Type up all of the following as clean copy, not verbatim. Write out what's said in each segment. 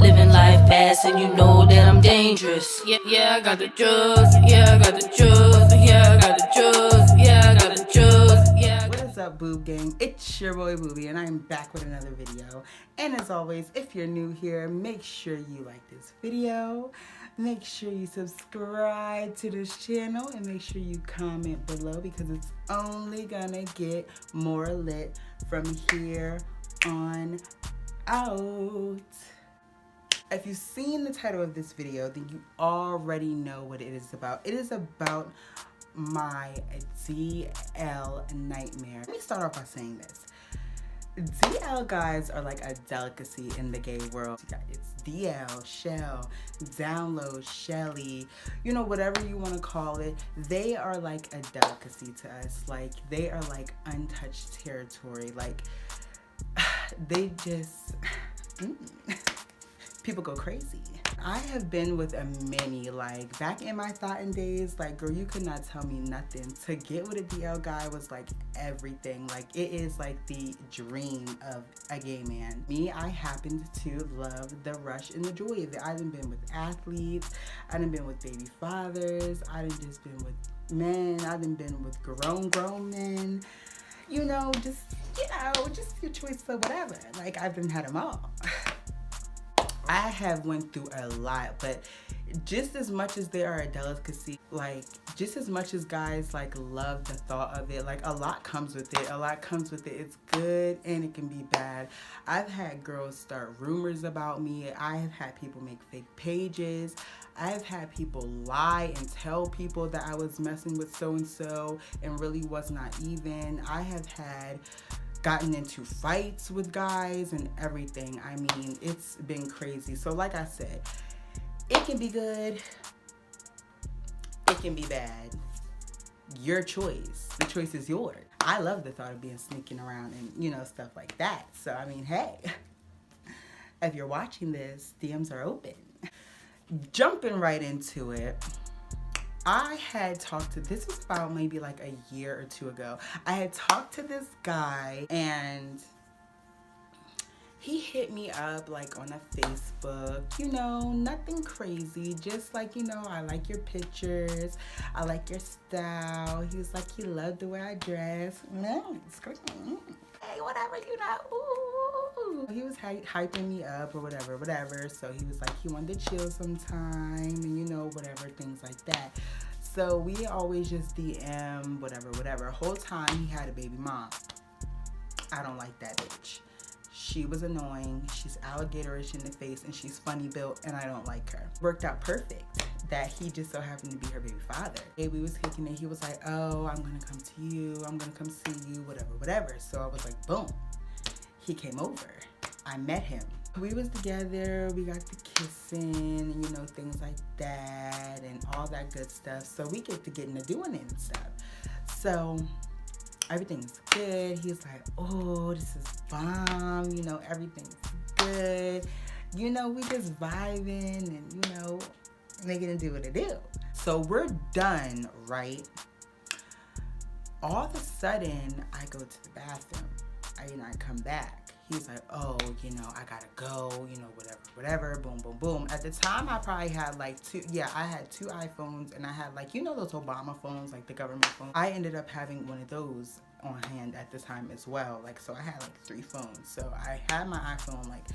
living life fast and you know that I'm dangerous. Yeah, I got the drugs, yeah, I got the drugs, yeah, I got the drugs, yeah, I got the drugs, yeah. What is up, Boob Gang? It's your boy Booby, and I'm back with another video. And as always, if you're new here, make sure you like this video, make sure you subscribe to this channel, and make sure you comment below because it's only gonna get more lit from here on out. If you've seen the title of this video, then you already know what it is about. It is about my DL nightmare. Let me start off by saying this. DL guys are like a delicacy in the gay world. It's DL, Shell, Download, Shelly, you know, whatever you want to call it. They are like a delicacy to us. Like, they are like untouched territory. Like, they just... people go crazy. I have been with a many, like back in my thottin days, like girl, you could not tell me nothing. To get with a DL guy was like everything. Like it is like the dream of a gay man. Me, I happened to love the rush and the joy of it. I done been with athletes, I done been with baby fathers, I done just been with men, I done been with grown men. You know, just your choice of whatever. Like I've done had them all. I have went through a lot, but just as much as they are a delicacy, like just as much as guys like love the thought of it, like a lot comes with it. A lot comes with it. It's good and it can be bad. I've had girls start rumors about me. I have had people make fake pages. I've had people lie and tell people that I was messing with so-and-so and really was not even. I have had gotten into fights with guys and everything. I mean, it's been crazy. So like I said, it can be good, it can be bad. Your choice. The choice is yours. I love the thought of being sneaking around and, you know, stuff like that. So, I mean, hey, if you're watching this, DMs are open. Jumping right into it, I had talked to, this was about maybe like a year or two ago. I had talked to this guy and he hit me up like on a Facebook, you know, nothing crazy, just like, you know, I like your pictures, I like your style. He was like, he loved the way I dress. Hey, whatever, you know. Ooh. He was hyping me up or whatever. So he was like, he wanted to chill sometime and, you know, whatever, things like that. So we always just DM, whatever. Whole time he had a baby mom. I don't like that bitch. She was annoying, she's alligatorish in the face, and she's funny built, and I don't like her. Worked out perfect that he just so happened to be her baby father. Hey, we was kicking it, he was like, oh, I'm gonna come to you, I'm gonna come see you, whatever. So I was like, boom. He came over, I met him. We was together, we got to kissing, and you know, things like that, and all that good stuff. So we get to getting to doing it and stuff. So everything's good. He's like, oh, this is bomb, you know, everything's good. You know, we just vibing and, you know, making it do what it do. So we're done, right? All of a sudden, I go to the bathroom. I come back. He's like, oh, you know, I gotta go, you know, whatever, boom. At the time, I probably had like I had two iPhones, and I had like, you know, those Obama phones, like the government phone. I ended up having one of those on hand at the time as well. Like, so I had like 3 phones. So I had my iPhone, like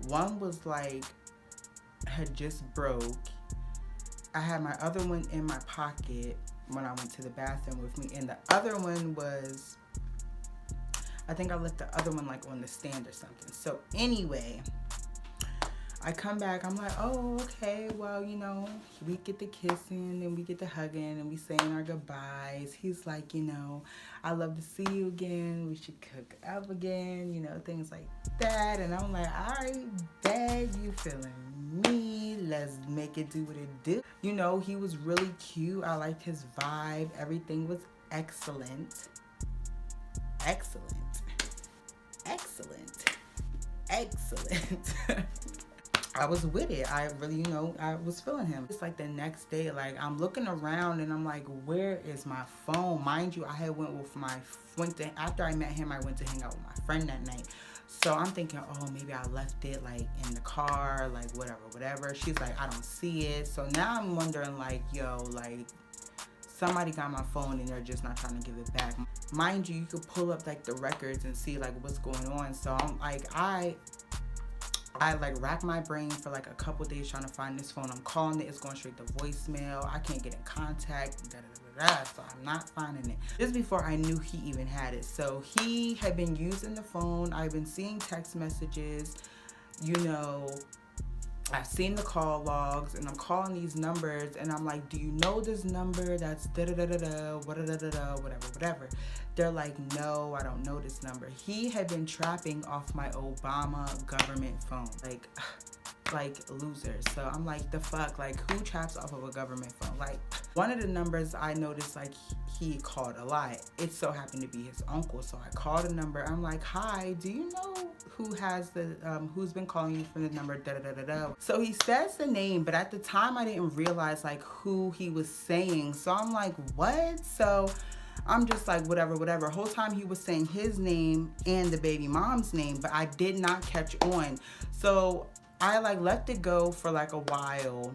one was like, had just broke. I had my other one in my pocket when I went to the bathroom with me, and the other one was, I think I left the other one like on the stand or something. So anyway, I come back, I'm like, oh, okay, well, you know, we get the kissing and we get the hugging and we saying our goodbyes. He's like, you know, I love to see you again. We should cook up again, you know, things like that. And I'm like, all right, Dad, you feeling me? Let's make it do what it do. You know, he was really cute. I liked his vibe. Everything was excellent. I was with it. I really, you know, I was feeling him. It's like the next day, like I'm looking around and I'm like, where is my phone? Mind you, I had after I met him, I went to hang out with my friend that night. So I'm thinking, oh, maybe I left it like in the car, like whatever. She's like, I don't see it. So now I'm wondering, like, yo, like somebody got my phone and they're just not trying to give it back. Mind you, you could pull up like the records and see like what's going on. So I'm like, I like racked my brain for like a couple days trying to find this phone. I'm calling it, it's going straight to voicemail. I can't get in contact, so I'm not finding it. This is before I knew he even had it. So he had been using the phone. I've been seeing text messages, you know, I've seen the call logs, and I'm calling these numbers, and I'm like, do you know this number that's whatever. They're like, no, I don't know this number. He had been trapping off my Obama government phone. Like losers. So I'm like, the fuck, like who traps off of a government phone? Like one of the numbers I noticed, like he called a lot. It so happened to be his uncle. So I called a number. I'm like, hi, do you know who has the who's been calling you from the number So he says the name, but at the time I didn't realize like who he was saying. So I'm like, what? So I'm just like, whatever. Whole time he was saying his name and the baby mom's name, but I did not catch on. So I like let it go for like a while.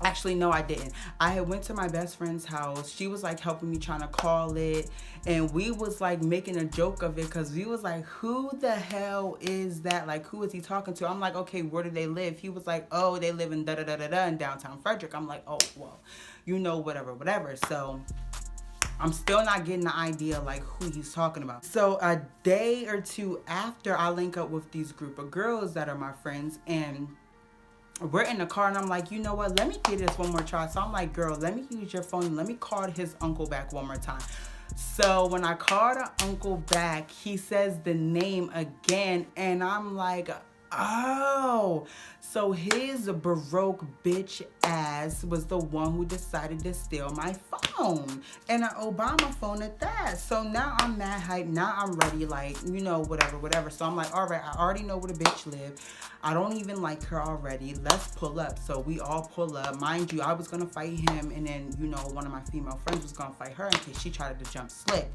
Actually, no, I didn't. I had went to my best friend's house. She was like helping me trying to call it. And we was like making a joke of it because we was like, who the hell is that? Like, who is he talking to? I'm like, okay, where do they live? He was like, oh, they live in in downtown Frederick. I'm like, oh, well, you know, whatever. So I'm still not getting the idea like who he's talking about. So a day or two after, I link up with these group of girls that are my friends, and we're in the car, and I'm like, you know what, let me give this one more try. So I'm like, girl, let me use your phone, let me call his uncle back one more time. So when I call the uncle back, he says the name again, and I'm like, oh, so his Baroque bitch ass was the one who decided to steal my phone, and an Obama phone at that. So now I'm mad hype. Now I'm ready, like, you know, whatever. So I'm like, all right, I already know where the bitch live. I don't even like her already. Let's pull up. So we all pull up. Mind you, I was gonna fight him, and then, you know, one of my female friends was gonna fight her in case she tried to jump slick.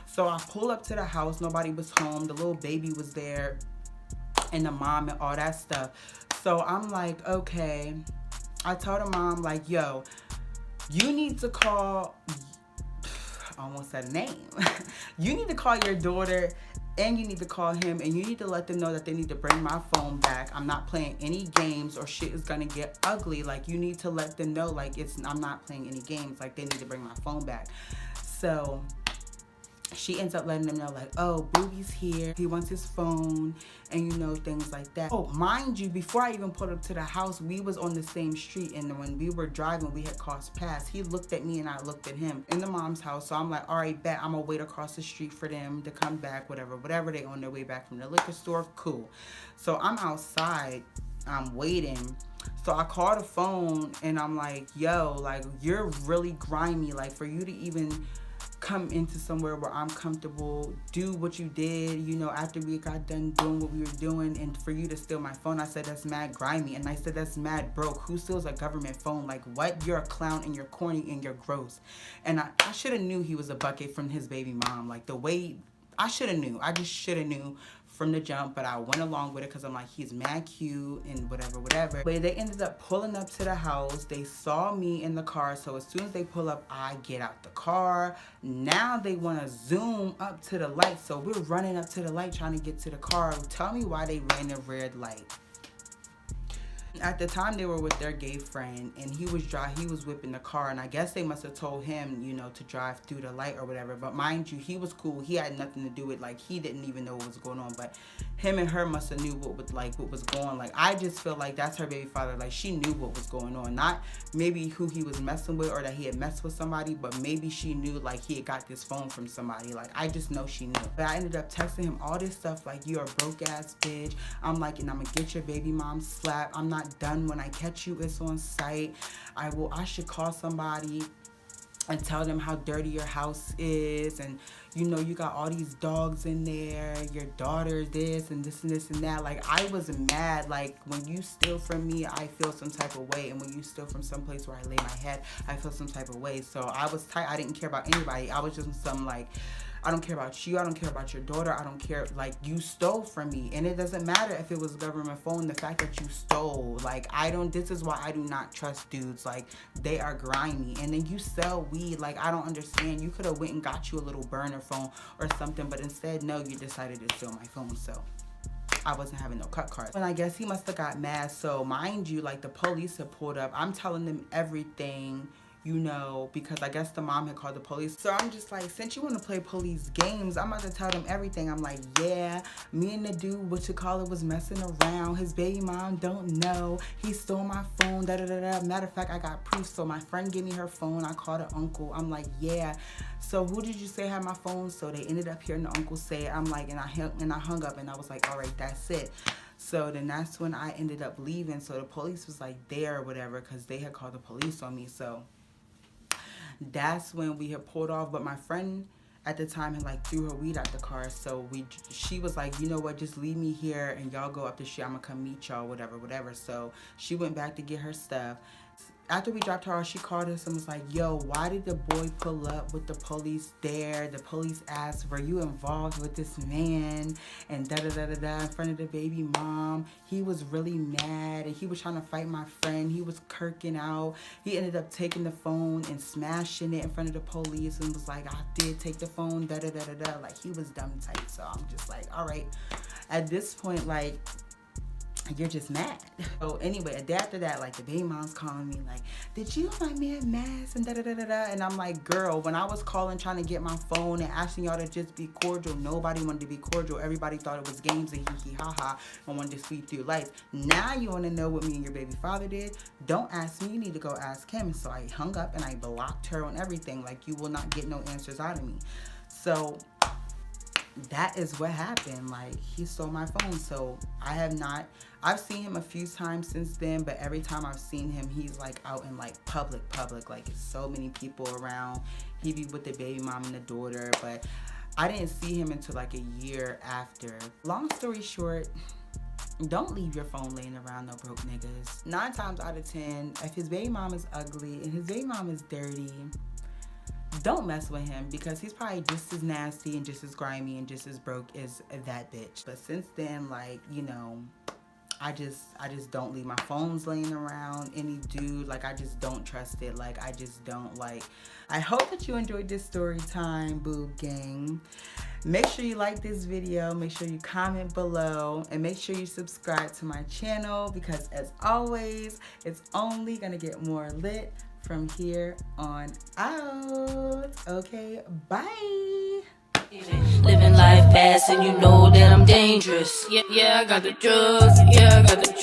So I pull up to the house. Nobody was home. The little baby was there, and the mom and all that stuff. So I'm like, okay. I told the mom, like, yo, you need to call, I almost said a name. You need to call your daughter, and you need to call him, and you need to let them know that they need to bring my phone back. I'm not playing any games, or shit is gonna get ugly. Like, you need to let them know, like, I'm not playing any games. Like, they need to bring my phone back. So she ends up letting them know, like, oh, Boogie's here. He wants his phone, and, you know, things like that. Oh, mind you, before I even pulled up to the house, we was on the same street, and when we were driving, we had crossed paths. He looked at me, and I looked at him in the mom's house. So I'm like, all right, bet. I'm gonna wait across the street for them to come back, whatever. They on their way back from the liquor store, cool. So I'm outside, I'm waiting. So I call the phone, and I'm like, yo, like, you're really grimy. Like, for you to even come into somewhere where I'm comfortable, do what you did, you know, after we got done doing what we were doing, and for you to steal my phone, I said, that's mad grimy. And I said, that's mad broke. Who steals a government phone? Like, what? You're a clown, and you're corny, and you're gross. And I should have knew he was a bucket from his baby mom. Like, the way, I should have knew. I just should have knew from the jump, but I went along with it because I'm like, he's mad cute and whatever. But they ended up pulling up to the house. They saw me in the car, so as soon as they pull up, I get out the car. Now they want to zoom up to the light, so we're running up to the light trying to get to the car. Tell me why they ran the red light. At the time, they were with their gay friend, and he was whipping the car, and I guess they must have told him, you know, to drive through the light or whatever. But mind you, he was cool. He had nothing to do with, like, he didn't even know what was going on. But him and her must have knew what was going on. Like, I just feel like that's her baby father. Like, she knew what was going on. Not maybe who he was messing with or that he had messed with somebody, but maybe she knew, like, he had got this phone from somebody. Like, I just know she knew. But I ended up texting him all this stuff, like, you're a broke ass bitch. I'm like, and I'm gonna get your baby mom slapped. I'm not done. When I catch you, it's on site. I should call somebody and tell them how dirty your house is, and, you know, you got all these dogs in there, your daughter this and this and this and that. Like, I was mad. Like, when you steal from me, I feel some type of way, and when you steal from some place where I lay my head, I feel some type of way. So I was tight. I didn't care about anybody. I was just some, like, I don't care about you. I don't care about your daughter. I don't care. Like, you stole from me. And it doesn't matter if it was a government phone. The fact that you stole. Like, this is why I do not trust dudes. Like, they are grimy. And then you sell weed. Like, I don't understand. You could have went and got you a little burner phone or something. But instead, no, you decided to steal my phone. So I wasn't having no cut cards. And I guess he must have got mad. So mind you, like, the police had pulled up. I'm telling them everything, you know, because I guess the mom had called the police. So I'm just like, since you want to play police games, I'm about to tell them everything. I'm like, yeah, me and the dude, was messing around. His baby mom don't know. He stole my phone, da-da-da-da. Matter of fact, I got proof. So my friend gave me her phone. I called her uncle. I'm like, yeah. So who did you say had my phone? So they ended up hearing the uncle say it. I'm like, and I hung up and I was like, all right, that's it. So then that's when I ended up leaving. So the police was like there or whatever because they had called the police on me. So that's when we had pulled off. But my friend at the time had like threw her weed out the car. So she was like, you know what, just leave me here and y'all go up the street. I'm gonna come meet y'all, whatever. So she went back to get her stuff. After we dropped her off, she called us and was like, yo, why did the boy pull up with the police there? The police asked, were you involved with this man? And da-da-da-da-da in front of the baby mom. He was really mad and he was trying to fight my friend. He was kirking out. He ended up taking the phone and smashing it in front of the police and was like, I did take the phone, da-da-da-da-da. Like, he was dumb tight. So I'm just like, all right. At this point, like, you're just mad. So anyway, a day after that, like, the baby mom's calling me like, did you my man mask and da-da-da-da-da? And I'm like, girl, when I was calling trying to get my phone and asking y'all to just be cordial, nobody wanted to be cordial. Everybody thought it was games and hee ha ha and wanted to sweep through life. Now you want to know what me and your baby father did? Don't ask me, you need to go ask him. And so I hung up and I blocked her on everything. Like, you will not get no answers out of me. So that is what happened. Like, he stole my phone. So I've seen him a few times since then, but every time I've seen him, he's like out in like public, like it's so many people around. He be with the baby mom and the daughter, but I didn't see him until like a year after. Long story short, don't leave your phone laying around no broke niggas. 9 times out of 10, if his baby mom is ugly and his baby mom is dirty, don't mess with him because he's probably just as nasty and just as grimy and just as broke as that bitch. But since then, like, you know, I just don't leave my phones laying around any dude. Like, I just don't trust it. Like, I just don't. Like, I hope that you enjoyed this story time, boob gang. Make sure you like this video, make sure you comment below, and make sure you subscribe to my channel because, as always, it's only gonna get more lit from here on out. Okay, bye. Living life fast and you know that I'm dangerous. Yeah, I got the drugs. Yeah, I got the drugs.